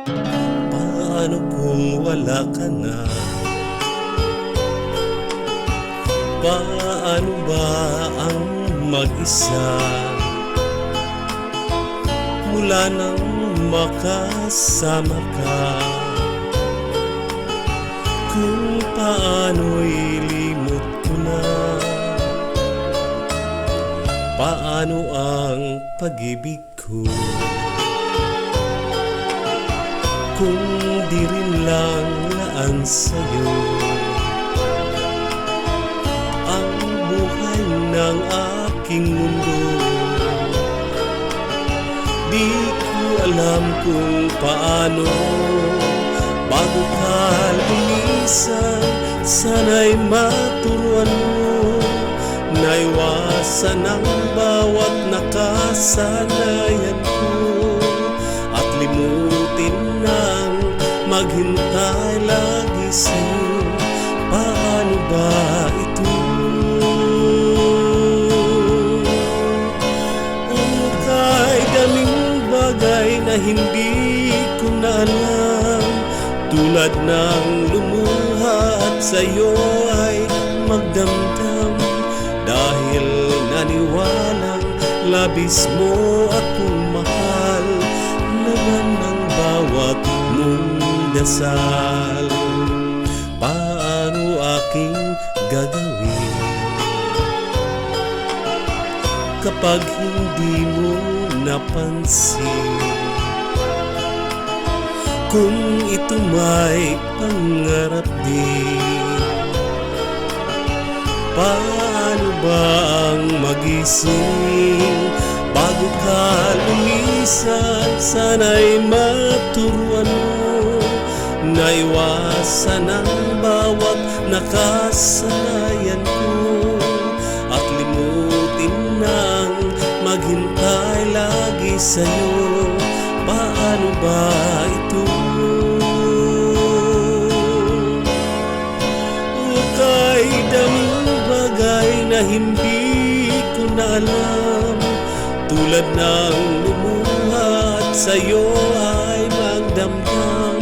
Paano kung wala ka na? Paano ba ang mag-isa mula nang makasama ka? Kung paano'y limot ko na, paano ang pag-ibig ko? Kung di rin lang laan sa'yo ang buhay ng aking mundo, di ko alam kung paano. Bago ka lumisan, sana'y maturuan mo na iwasan ang bawat nakasanayan ko, at limutin nang maghintay lagi sa'yo. Paano ba ito? Kay daming bagay na hindi ko na alam, tulad ng lumuha at sa'yo ay magdamdam, dahil naniwalang labis mo akong mahal, laman ng bawat mong dasal. Paano aking gagawin kapag hindi mo napansin? Kung ito may pangarap din, paano ba ang magising? Bago ka lumisan, sana'y maturuan mo na iwasan ang bawat nakasanayan ko, at limutin nang maghintay lagi sa'yo. Paano ba ito? Kay daming bagay na hindi ko na alam, tulad ng lumuha at sa'yo ay magdamdam,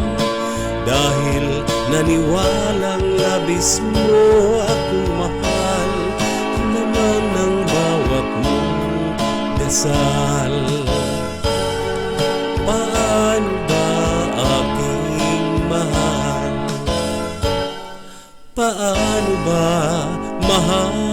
dahil naniwalang labis mo akong mahal, laman ng bawat mong dasal. Paano ba aking mahal? Paano ba mahal?